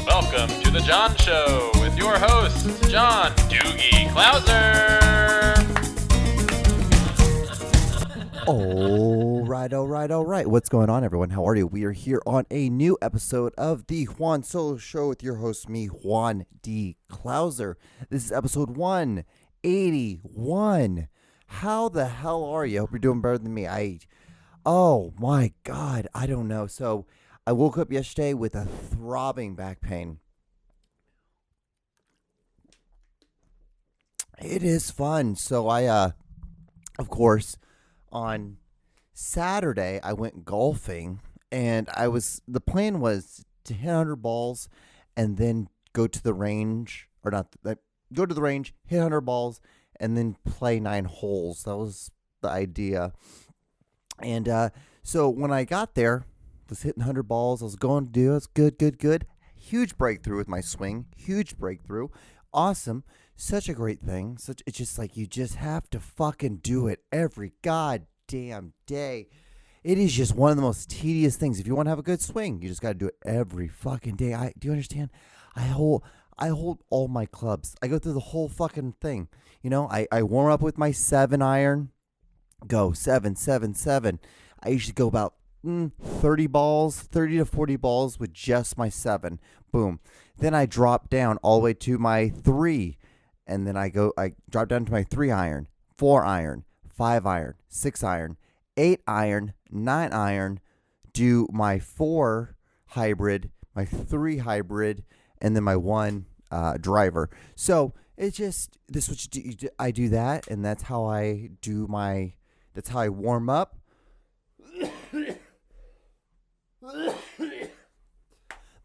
Welcome to the John Show with your hosts, John Doogie Clouser. All right. What's going on, everyone? How are you? We are here on a new episode of the Juan Solo Show with your host, me, Juan D. Clouser. This is episode 181. How the hell are you? I hope you're doing better than me. Oh my God, I don't know. So I woke up yesterday with a throbbing back pain. It is fun. So of course, on Saturday I went golfing, and the plan was to hit 100 balls and then go to the range, or not, go to the range, hit 100 balls, and then play 9 holes. That was the idea. And so when I got there, was hitting 100 balls. I was going to do it. It's good. Huge breakthrough with my swing. Huge breakthrough. Awesome. Such a great thing. It's just like you just have to fucking do it every goddamn day. It is just one of the most tedious things. If you want to have a good swing, you just got to do it every fucking day. Do you understand? I hold all my clubs. I go through the whole fucking thing. You know, I warm up with my 7 iron. Go 7, 7, 7. I usually go about 30 to 40 balls with just my 7. Boom. Then I drop down all the way to my 3. And then I drop down to my 3 iron, 4 iron, 5 iron, 6 iron, 8 iron, 9 iron, do my 4 hybrid, my 3 hybrid, and then my 1 driver. So it's just, this is what you do. I do that, and that's how I warm up.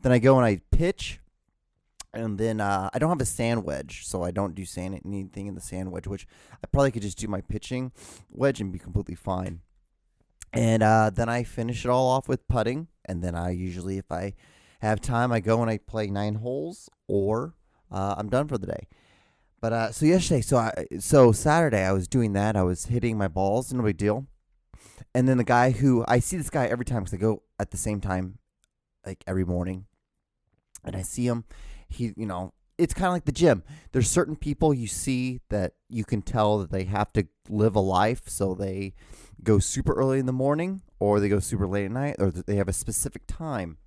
Then I go and I pitch. And then I don't have a sand wedge, so I don't do anything in the sand wedge, which I probably could just do my pitching wedge and be completely fine. And then I finish it all off with putting. And then I usually, if I have time, I go and I play 9 holes, or I'm done for the day. But so yesterday, so Saturday, I was doing that. I was hitting my balls, no big deal. And then I see this guy every time because I go at the same time, like every morning, and I see him. It's kind of like the gym. There's certain people you see that you can tell that they have to live a life, so they go super early in the morning, or they go super late at night, or they have a specific time.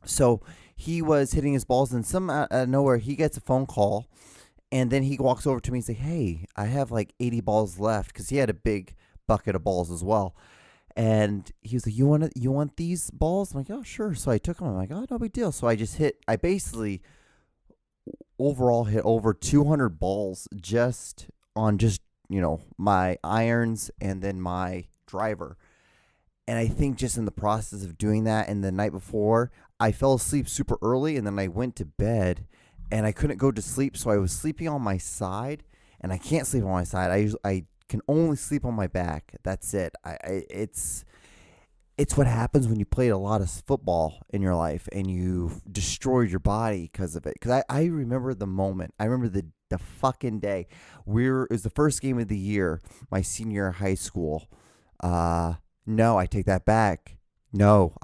So he was hitting his balls, and out of nowhere, he gets a phone call, and then he walks over to me and says, "Hey, I have like 80 balls left," because he had a big bucket of balls as well. And he was like, you want these balls? I'm like, oh, sure. So I took them. I'm like, oh, no big deal. So I basically overall hit over 200 balls just on my irons and then my driver. And I think just in the process of doing that, and the night before, I fell asleep super early, and then I went to bed and I couldn't go to sleep. So I was sleeping on my side, and I can't sleep on my side. I can only sleep on my back. That's it. It's what happens when you played a lot of football in your life and you destroyed your body because of it. Because I remember the moment. I remember the fucking day. It was the first game of the year, my senior year of high school. No, I take that back. No,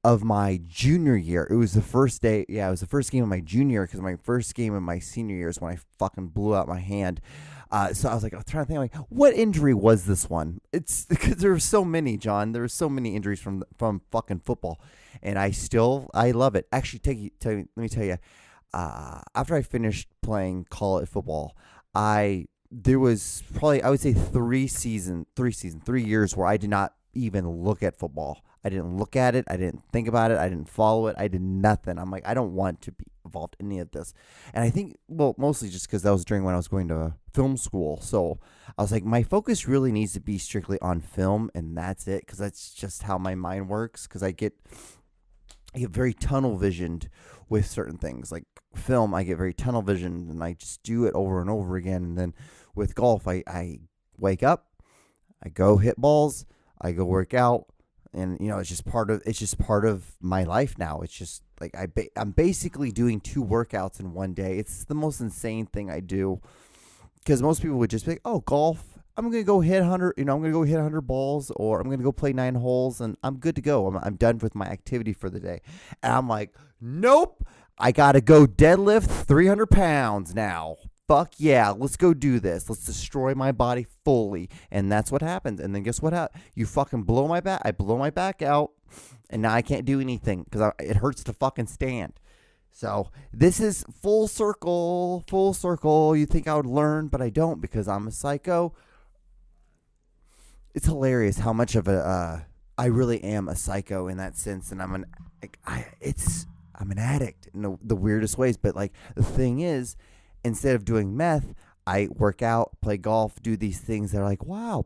of my junior year. It was the first day. Yeah, it was the first game of my junior year, because my first game of my senior year is when I fucking blew out my hand. So I was trying to think, like, what injury was this one? It's because there were so many, John. There were so many injuries from fucking football, and I love it. Actually, let me tell you, after I finished playing college football, there was probably, I would say, 3 years where I did not even look at football. I didn't look at it. I didn't think about it. I didn't follow it. I did nothing. I'm like, I don't want to be involved in any of this. And I think, well, mostly just because that was during when I was going to film school. So I was like, my focus really needs to be strictly on film, and that's it, because that's just how my mind works. Because I get very tunnel visioned with certain things. Like film, I get very tunnel visioned, and I just do it over and over again. And then with golf, I wake up, I go hit balls, I go work out. And, it's just part of my life now. It's just like I'm basically doing 2 workouts in one day. It's the most insane thing I do, because most people would just be like, oh, golf, I'm going to go hit 100, I'm going to go hit 100 balls, or I'm going to go play 9 holes, and I'm good to go. I'm done with my activity for the day. And I'm like, nope, I got to go deadlift 300 pounds now. Fuck yeah, let's go do this. Let's destroy my body fully. And that's what happens. And then guess what? You fucking blow my back. I blow my back out, and now I can't do anything because it hurts to fucking stand. So this is full circle, full circle. You think I would learn, but I don't because I'm a psycho. It's hilarious how much of I really am a psycho in that sense, and I'm an addict in the weirdest ways. But like the thing is, instead of doing meth, I work out, play golf, do these things that are like, wow,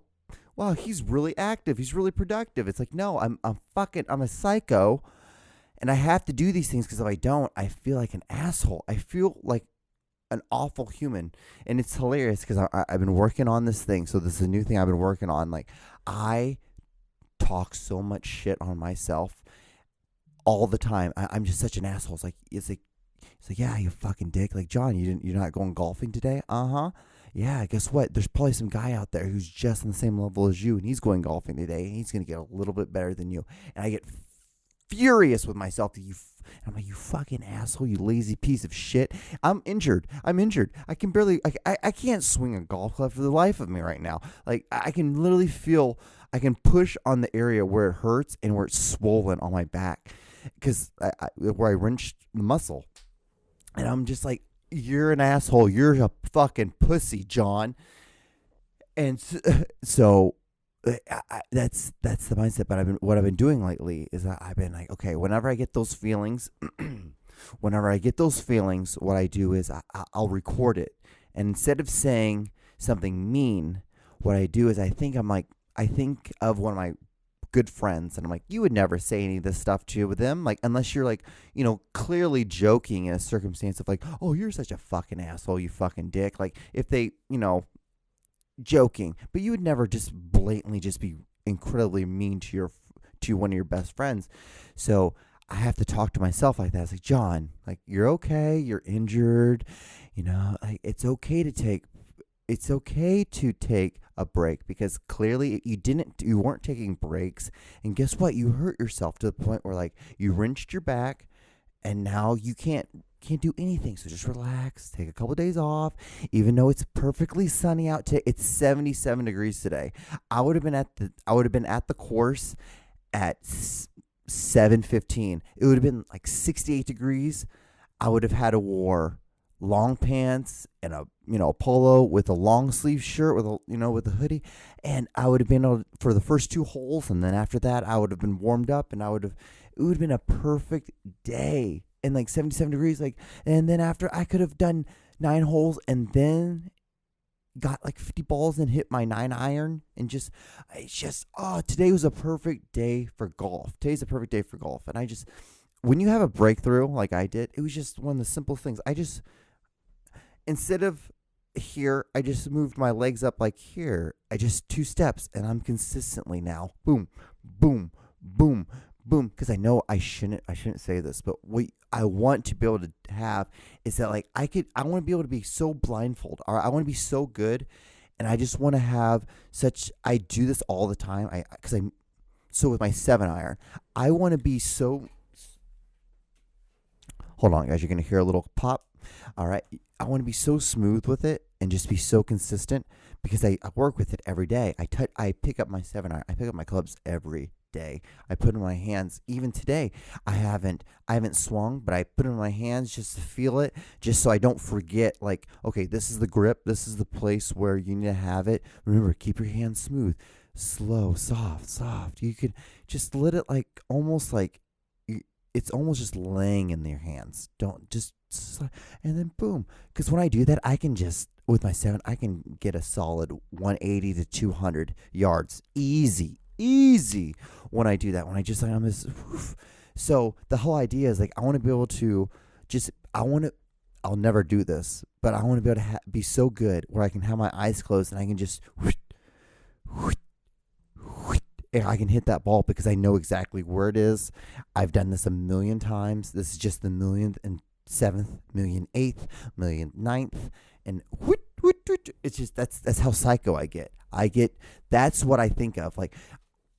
he's really active, he's really productive. It's like, no, I'm a psycho, and I have to do these things because if I don't, I feel like an asshole. I feel like an awful human. And it's hilarious because I've been working on this thing. So this is a new thing I've been working on. Like, I talk so much shit on myself all the time. I'm just such an asshole. It's like, yeah, you fucking dick. Like, John, you're not going golfing today? Uh-huh. Yeah, guess what? There's probably some guy out there who's just on the same level as you, and he's going golfing today, and he's going to get a little bit better than you. And I get furious with myself that I'm like, you fucking asshole, you lazy piece of shit. I'm injured. I can barely, I can't swing a golf club for the life of me right now. Like, I can literally feel, I can push on the area where it hurts and where it's swollen on my back because where I wrenched the muscle. And I'm just like, you're an asshole. You're a fucking pussy, John. And so that's the mindset. But what I've been doing lately is I've been like, okay, whenever I get those feelings, what I do is I'll record it. And instead of saying something mean, what I do is I think of one of my good friends, and I'm like, you would never say any of this stuff to them, like, unless you're like, clearly joking in a circumstance of like, oh, you're such a fucking asshole, you fucking dick. Like, if they, joking, but you would never just blatantly just be incredibly mean to one of your best friends. So I have to talk to myself like that. It's like, John, like, you're okay, you're injured, like, it's okay to take a break because clearly you weren't taking breaks, and guess what? You hurt yourself to the point where like you wrenched your back, and now you can't do anything. So just relax, take a couple of days off. Even though it's perfectly sunny out today, it's 77 degrees today. I would have been at the course at 7:15. It would have been like 68 degrees. I would have had to wear long pants and a polo with a long sleeve shirt with a hoodie, and I would have been able for the first 2 holes, and then after that I would have been warmed up, and it would have been a perfect day. And like 77 degrees, like, and then after I could have done 9 holes and then got like 50 balls and hit my 9-iron, and today was a perfect day for golf. Today's a perfect day for golf. And when you have a breakthrough like I did, it was just one of the simple things. Instead of here, I just moved my legs up like here. I just 2 steps, and I'm consistently now boom, boom, boom, boom. Because I know I shouldn't say this, but what I want to be able to have is that like I want to be able to be so blindfold, or I want to be so good, and I just want to have I do this all the time. So with my 7-iron, I want to be so. Hold on, guys, you're gonna hear a little pop. All right, I want to be so smooth with it and just be so consistent because I work with it every day. I pick up my 7-iron. I pick up my clubs every day. I put it in my hands. Even today, I haven't swung, but I put it in my hands just to feel it, just so I don't forget. Like, okay, this is the grip. This is the place where you need to have it. Remember, keep your hands smooth, slow, soft. You could just let it like almost like it's almost just laying in your hands. Don't just. And then boom, because when I do that, I can just with my 7, I can get a solid 180 to 200 yards easy when I do that. When I just I'm this. So the whole idea is like I want to be able to I'll never do this, but I want to be able to be so good where I can have my eyes closed and I can just and I can hit that ball because I know exactly where it is. I've done this a million times. This is just the millionth and 7th, 1,008th, 1,009th, and It's just that's how psycho I get. That's what I think of. Like,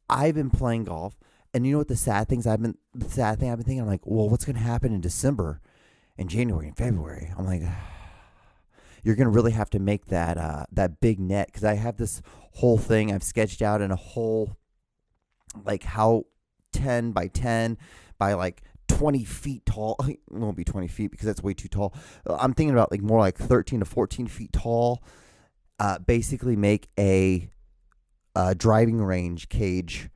I've been playing golf, and you know what the sad thing I've been thinking. I'm like, well, what's going to happen in December, and January, and February? I'm like, you're going to really have to make that big net, because I have this whole thing I've sketched out in a whole, like, how 10 by 10 by like 20 feet tall. It won't be 20 feet because that's way too tall. I'm thinking about like more like 13 to 14 feet tall. Basically make a driving range cage,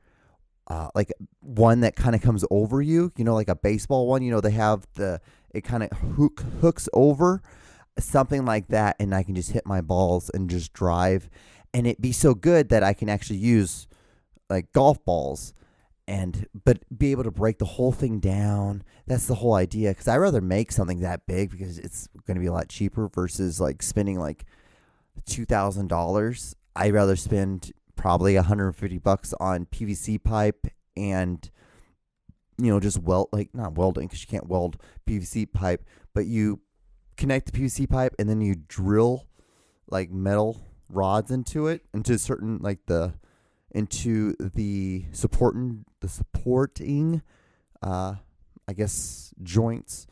like one that kind of comes over you, like a baseball one. They have it kind of hooks over, something like that, and I can just hit my balls and just drive, and it be so good that I can actually use like golf balls, but be able to break the whole thing down. That's the whole idea, because I'd rather make something that big because it's going to be a lot cheaper versus like spending like $2,000. I'd rather spend probably $150 on PVC pipe and just not welding, because you can't weld PVC pipe, but you connect the PVC pipe and then you drill like metal rods into certain like into the supporting I guess joints,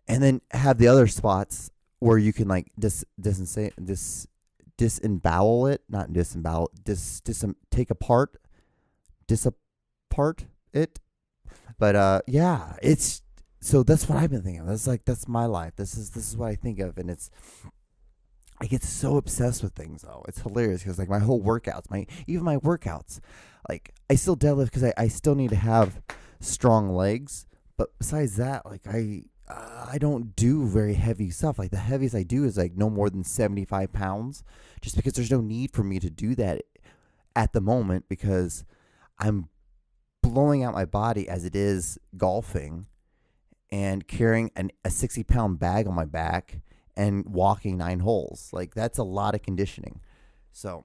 and then have the other spots where you can like disembowel it, not disembowel, disapart it. But yeah, it's so that's what I've been thinking of. That's my life. This is what I think of, and I get so obsessed with things though. It's hilarious because like my whole workouts, even my workouts, like I still deadlift because I still need to have strong legs. But besides that, like I don't do very heavy stuff. Like the heaviest I do is like no more than 75 pounds, just because there's no need for me to do that at the moment, because I'm blowing out my body as it is golfing and carrying a 60-pound bag on my back and walking 9 holes. Like that's a lot of conditioning. So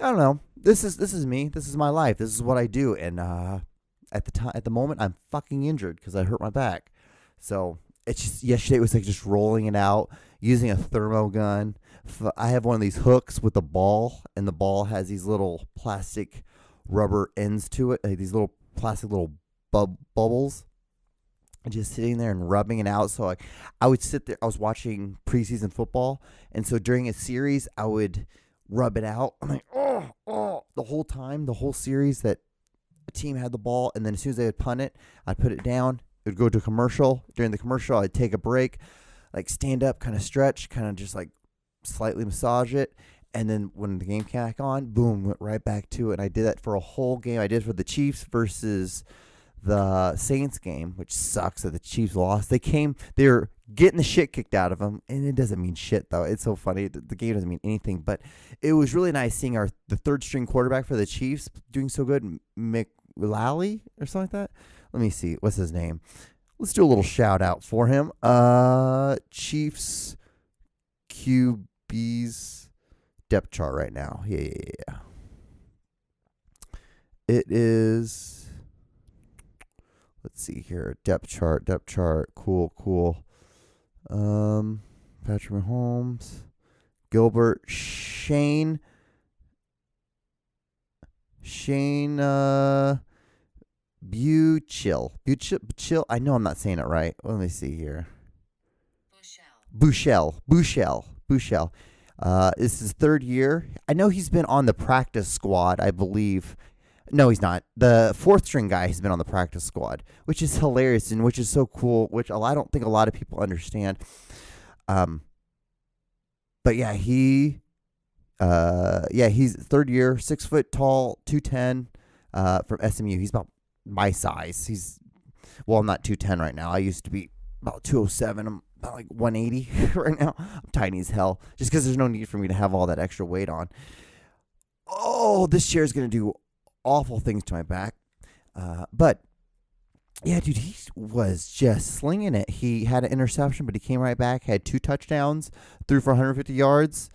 I don't know. This is me. This is my life. This is what I do. And at the moment, I'm fucking injured because I hurt my back. So it's just, yesterday it was like just rolling it out using a thermo gun. I have one of these hooks with a ball, and the ball has these little plastic rubber ends to it, like these little plastic little bubbles. Just sitting there and rubbing it out. So I would sit there. I was watching preseason football, and so during a series, I would rub it out. I'm like, oh, the whole time, the whole series that the team had the ball, and then as soon as they would punt it, I'd put it down. It would go to a commercial. During the commercial, I'd take a break, like stand up, kind of stretch, kind of just like slightly massage it, and then when the game came back on, boom, went right back to it. And I did that for a whole game. I did it for the Chiefs versus the Saints game, which sucks that the Chiefs lost. They were getting the shit kicked out of them, and it doesn't mean shit though. It's so funny. The game doesn't mean anything, but it was really nice seeing the third string quarterback for the Chiefs doing so good, McLally or something like that. Let me see, what's his name? Let's do a little shout out for him. Chiefs QB's depth chart right now. Yeah. It is. Let's see here. Depth chart. Cool. Patrick Mahomes, Gilbert, Shane, Buchel. I know I'm not saying it right. Let me see here. Buchel. This is his third year. I know he's been on the practice squad, I believe. No, he's not. The fourth string guy has been on the practice squad, which is hilarious and which is so cool, which I don't think a lot of people understand. But yeah, he's third year, 6 foot tall, 210, from SMU. He's about my size. I'm not 210 right now. I used to be about 207. I'm about like 180 right now. I'm tiny as hell, just because there's no need for me to have all that extra weight on. Oh, this chair is going to do awful things to my back. But yeah, dude, he was just slinging it. He had an interception, but he came right back, had 2 touchdowns, threw for 150 yards.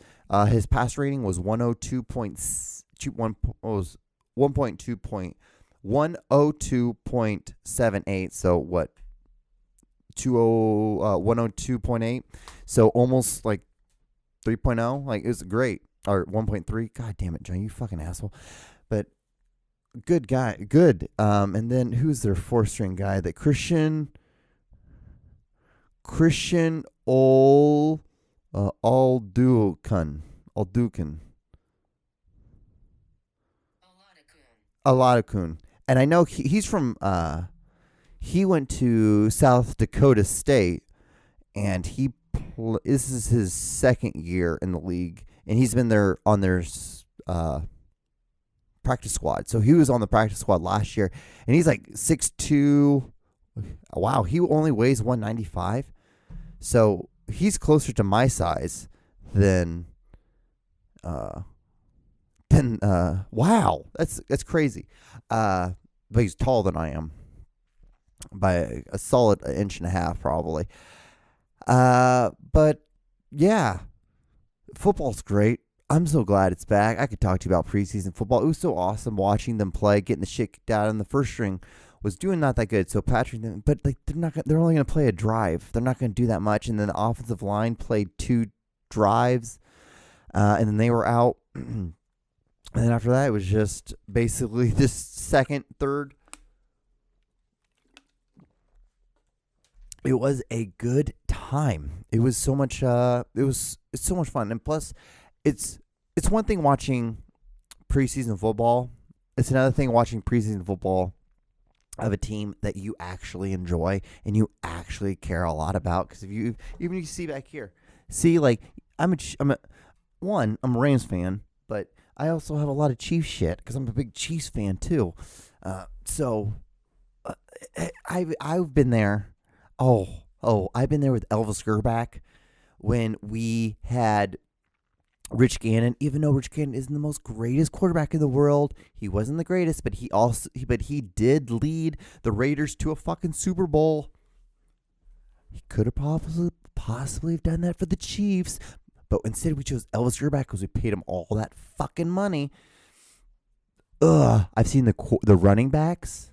His pass rating was 102.78. So what? 102.8. So almost like 3.0. Like, it was great. Or 1.3. God damn it, John, you fucking asshole. But good guy. Good. And then who's their 4th-string guy? That Christian Aldukan. Aladakun. And I know he's from, he went to South Dakota State, and this is his 2nd year in the league, and he's been there on their practice squad. So he was on the practice squad last year, and he's like 6'2". Wow, he only weighs 195. So he's closer to my size than wow, that's crazy. But he's taller than I am by a solid 1.5 inches probably. But yeah, football's great. I'm so glad it's back. I could talk to you about preseason football. It was so awesome watching them play, getting the shit kicked out. And the 1st string was doing not that good. So Patrick, but like they're only going to play a drive. They're not going to do that much. And then the offensive line played 2 drives, and then they were out. And then after that, it was just basically this 2nd, 3rd. It was a good time. It was so much. It's so much fun, and plus, it's one thing watching preseason football. It's another thing watching preseason football of a team that you actually enjoy and you actually care a lot about. Because even you see back here, like I'm a Rams fan, but I also have a lot of Chiefs shit because I'm a big Chiefs fan too. So I've been there. I've been there with Elvis Grbac when we had Rich Gannon. Even though Rich Gannon isn't the most greatest quarterback in the world, he wasn't the greatest, but he did lead the Raiders to a fucking Super Bowl. He could have possibly done that for the Chiefs, but instead we chose Elvis Grbac because we paid him all that fucking money. I've seen the running backs,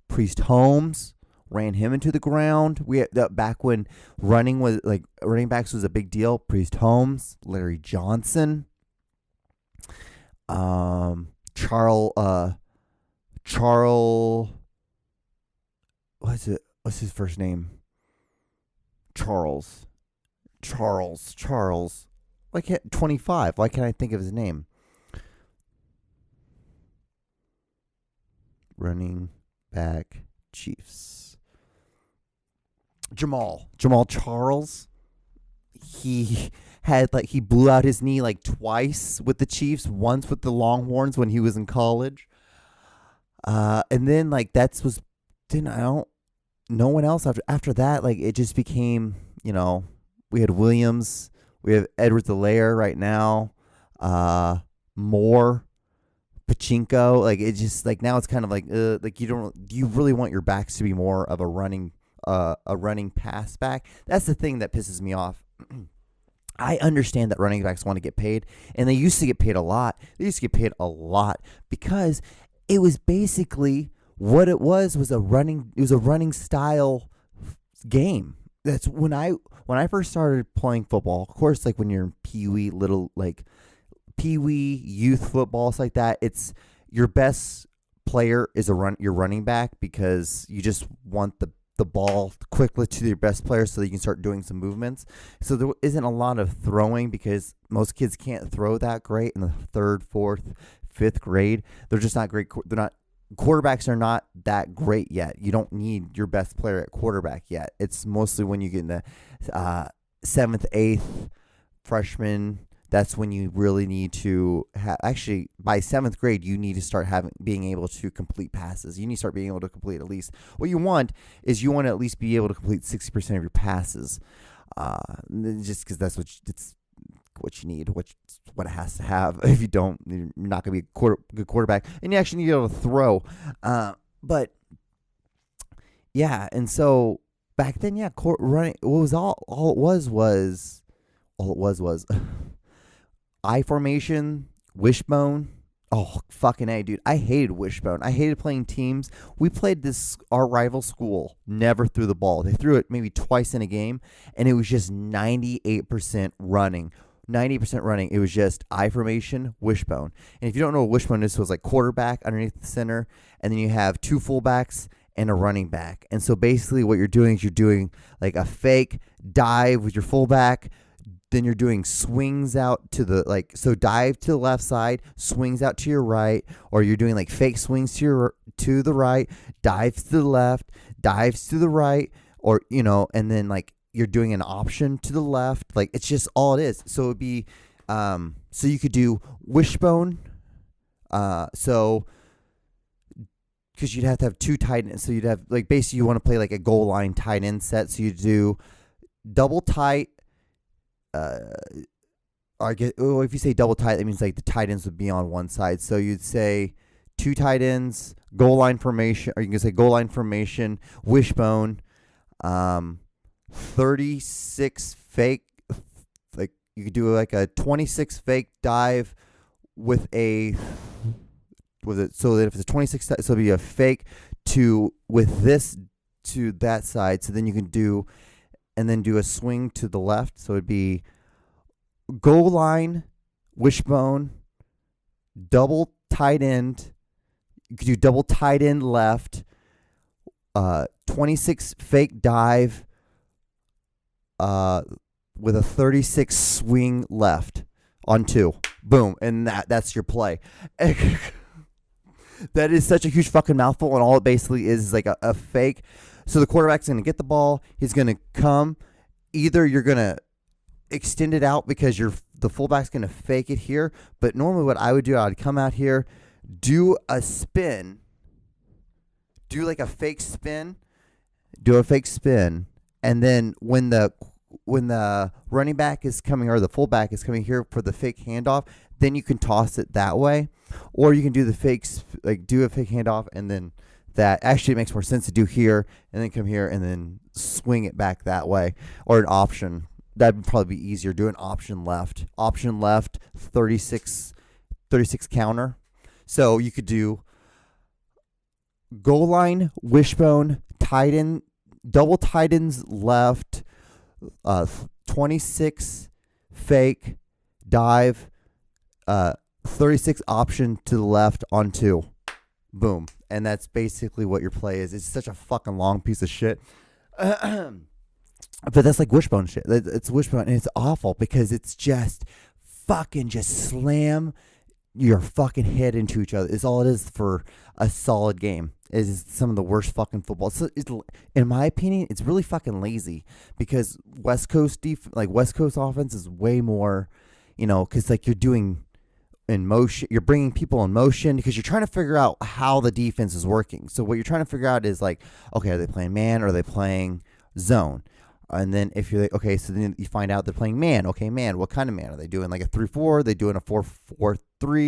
Priest Holmes. Ran him into the ground. We had back when running backs was a big deal. Priest Holmes, Larry Johnson, Charles. What's his first name? Charles. Why can't 25? Why can't I think of his name? Running back Chiefs. Jamal Charles. He blew out his knee like twice with the Chiefs, once with the Longhorns when he was in college. And then no one else after that, like it just became, we had Williams, we have Edwards-Helaire right now, Moore, Pachinko, like it just like now it's kind of like do you really want your backs to be more of a running pass back? That's the thing that pisses me off. I understand that running backs want to get paid, and they used to get paid a lot. Because it was basically what it was a running style game. That's when I first started playing football. Of course, like when you're in Pee-wee youth football, stuff like that, it's your best player is your running back because you just want the ball quickly to your best player so that you can start doing some movements. So there isn't a lot of throwing because most kids can't throw that great in the 3rd, 4th, 5th grade. They're just not great. Quarterbacks are not that great yet. You don't need your best player at quarterback yet. It's mostly when you get in the 7th, 8th, freshman. That's when you really need to have. Actually, by 7th grade, you need to start being able to complete passes. You need to start being able to complete at least. What you want is to at least be able to complete 60% of your passes. Just because that's what you need, what it has to have. If you don't, you're not going to be a good quarterback, and you actually need to be able to throw. But yeah, and so back then, yeah, running. What was all it was I formation, wishbone. Oh, fucking A, dude. I hated wishbone. I hated playing teams. We played our rival school never threw the ball. They threw it maybe twice in a game, and it was just 98% running. 90% running. It was just I formation, wishbone. And if you don't know what wishbone is, so it's like quarterback underneath the center, and then you have 2 fullbacks and a running back. And so basically what you're doing is you're doing like a fake dive with your fullback. Then you're doing swings out to the so dive to the left side, swings out to your right, or you're doing like fake swings to the right, dives to the left, dives to the right, or and then like you're doing an option to the left. Like it's just all it is. So it'd be so you could do wishbone, so because you'd have to have 2 tight ends. So you'd have like basically you want to play like a goal line tight end set. So you do double tight. If you say double tight, that means like the tight ends would be on one side. So you'd say 2 tight ends, goal line formation, or you can say goal line formation, wishbone, 36 fake. Like you could do like a 26 fake dive with a so that if it's a 26, so it'll be a fake with this to that side. So then you can do. And then do a swing to the left. So it'd be goal line, wishbone, double tight end. You could do double tight end left, 26 fake dive with a 36 swing left on 2. Boom. And that's your play. That is such a huge fucking mouthful. And all it basically is like a fake. So the quarterback's going to get the ball. He's going to come. Either you're going to extend it out because the fullback's going to fake it here. But normally what I would do, I would come out here, do a spin, do like a fake spin, and then when the running back is coming or the fullback is coming here for the fake handoff, then you can toss it that way, or you can do the fakes do a fake handoff and then. That actually makes more sense to do here and then come here and then swing it back that way, or an option. That'd probably be easier. Do an option left, 36 counter. So you could do goal line, wishbone, tight end, double tight ends left, 26 fake dive, 36 option to the left on 2. Boom. And that's basically what your play is. It's such a fucking long piece of shit. But that's like wishbone shit. It's wishbone, and it's awful because it's just fucking just slam your fucking head into each other. It's all it is for a solid game. It is some of the worst fucking football. So in my opinion, it's really fucking lazy because West Coast offense is way more, because like you're doing in motion, you're bringing people in motion because you're trying to figure out how the defense is working. So what you're trying to figure out is like, okay, are they playing man or are they playing zone? And then if you're like, okay, so then you find out they're playing man. Okay, man, what kind of man? Are they doing like a 3-4? Are they doing a 4-4-3?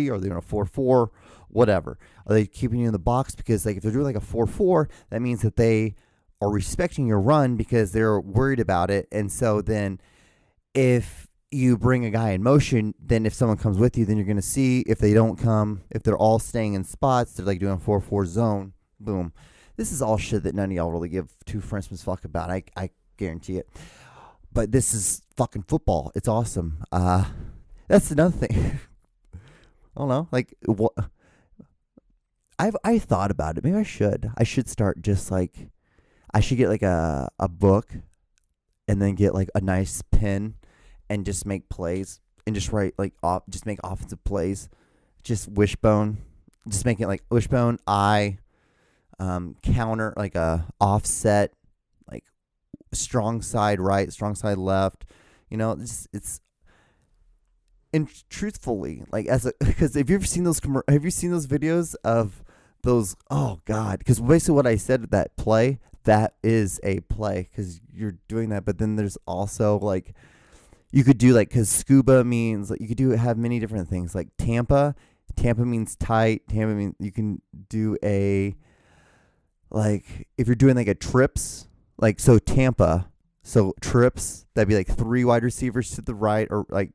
Or are they doing a 4-4? Whatever. Are they keeping you in the box? Because like if they're doing like a 4-4, that means that they are respecting your run because they're worried about it. And so then if you bring a guy in motion, then if someone comes with you, then you're going to see if they don't come, if they're all staying in spots, they're like doing a 4-4 zone. Boom. This is all shit that none of y'all really give 2 Frenchmen's fuck about. I guarantee it. But this is fucking football. It's awesome. That's another thing. I don't know. Like, what? I thought about it. Maybe I should. I should start just like, I should get like a book and then get like a nice pen and just make plays and just write like just make offensive plays, just wishbone, just make it like wishbone, counter, like a offset, like strong side right, strong side left, it's and truthfully, like because have you ever seen those videos of those? Oh God, because basically what I said, that play, that is a play because you're doing that, but then there's also like. You could do like, because scuba means like you could have many different things like Tampa means tight. Tampa means you can do a, like if you're doing like a trips, like so Tampa, so trips, that'd be like 3 wide receivers to the right or like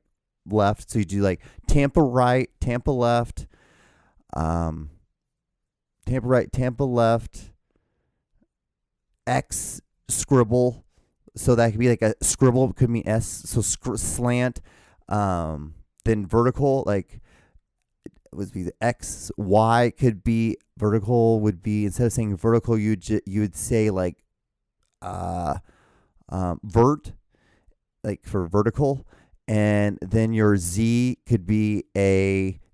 left. So you do like Tampa right, Tampa left, Tampa right, Tampa left, X scribble. So that could be like a scribble, could mean S. So slant, Then vertical, like would be the X, Y could be vertical. Would be instead of saying vertical, you would say like vert, like for vertical. And then your Z could be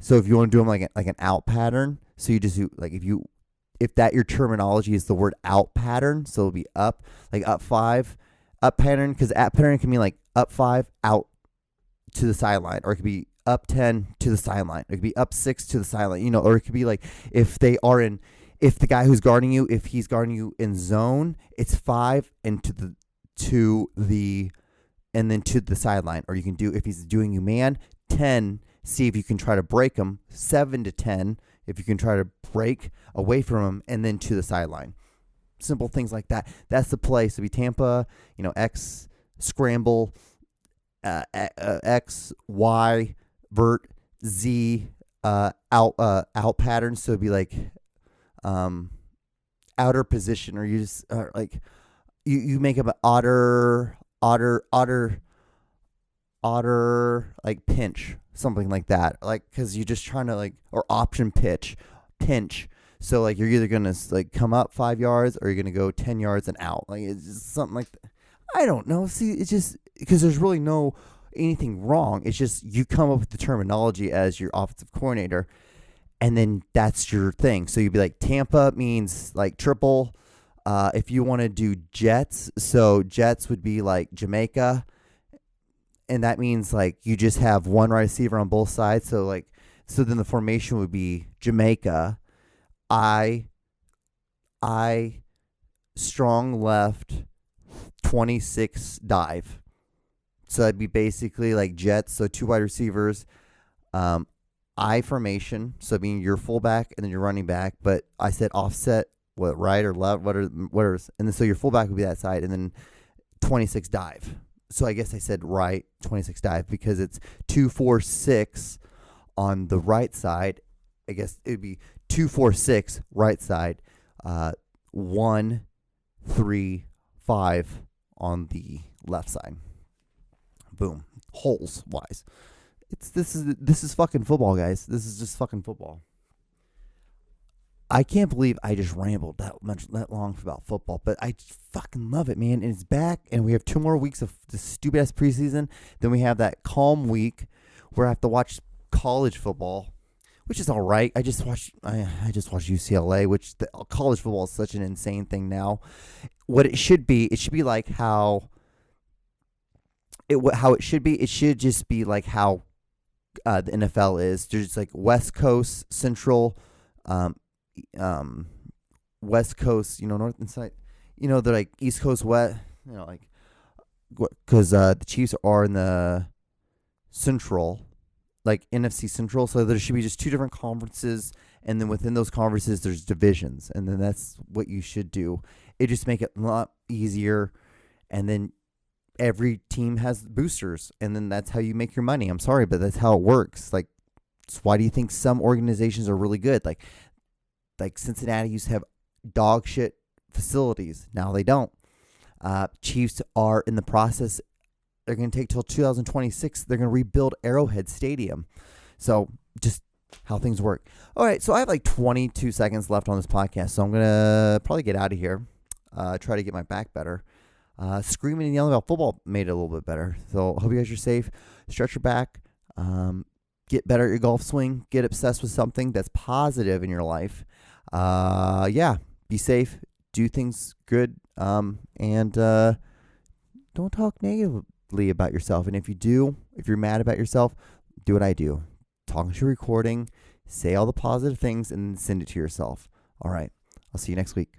so if you want to do them like an out pattern, so you just do like if that your terminology is the word out pattern, so it'll be up, like up 5, up pattern, because up pattern can mean like up 5, out to the sideline, or it could be up 10 to the sideline, it could be up 6 to the sideline, or it could be like if the guy who's guarding you, if he's guarding you in zone, it's 5 and and then to the sideline. Or you can do, if he's doing you man, 10, see if you can try to break him, 7 to 10, if you can try to break away from him, and then to the sideline. Simple things like that. That's the play. So be Tampa, X, scramble, X, Y, vert, Z, out pattern. So it'd be like outer position, or you just like you make up an otter like pinch, something like that, like because you're just trying to like, or option pinch, so like you're either gonna like come up 5 yards, or you're gonna go 10 yards and out, like it's just something like that. I don't know, see, it's just because there's really no anything wrong, it's just you come up with the terminology as your offensive coordinator, and then that's your thing. So you'd be like, Tampa means like triple. If you want to do jets, so jets would be like Jamaica, and that means like you just have one right receiver on both sides. So then the formation would be Jamaica, I strong left, 26 dive. So that'd be basically like jets. So 2 wide receivers, I formation. So being your fullback and then your running back, but I said offset. What, right or left? What are, and then so your fullback would be that side, and then 26 dive. So I guess I said right 26 dive because it's 2, 4, 6 on the right side. I guess it would be 2, 4, 6 right side, 1, 3, 5 on the left side. Boom, holes wise. This is fucking football, guys. This is just fucking football. I can't believe I just rambled that long about football, but I fucking love it, man. And it's back, and we have 2 more weeks of the stupid ass preseason. Then we have that calm week where I have to watch college football, which is all right. I just watched UCLA, which college football is such an insane thing now. What it should be like how it should be. It should just be like how the NFL is. There's like West Coast, Central, West Coast, North and South, they're like East Coast, West, like, because the Chiefs are in the Central, like NFC Central, so there should be just 2 different conferences, and then within those conferences, there's divisions, and then that's what you should do. It just make it a lot easier, and then every team has boosters, and then that's how you make your money. I'm sorry, but that's how it works. Like, why do you think some organizations are really good? Like Cincinnati used to have dog shit facilities. Now they don't. Chiefs are in the process. They're going to take till 2026. They're going to rebuild Arrowhead Stadium. So just how things work. All right, so I have like 22 seconds left on this podcast, so I'm going to probably get out of here. Try to get my back better. Screaming and yelling about football made it a little bit better. So hope you guys are safe. Stretch your back. Get better at your golf swing. Get obsessed with something that's positive in your life. Be safe, do things good, and don't talk negatively about yourself. And if you're mad about yourself, do what I do. Talk to your recording, say all the positive things, and send it to yourself. All right, I'll see you next week.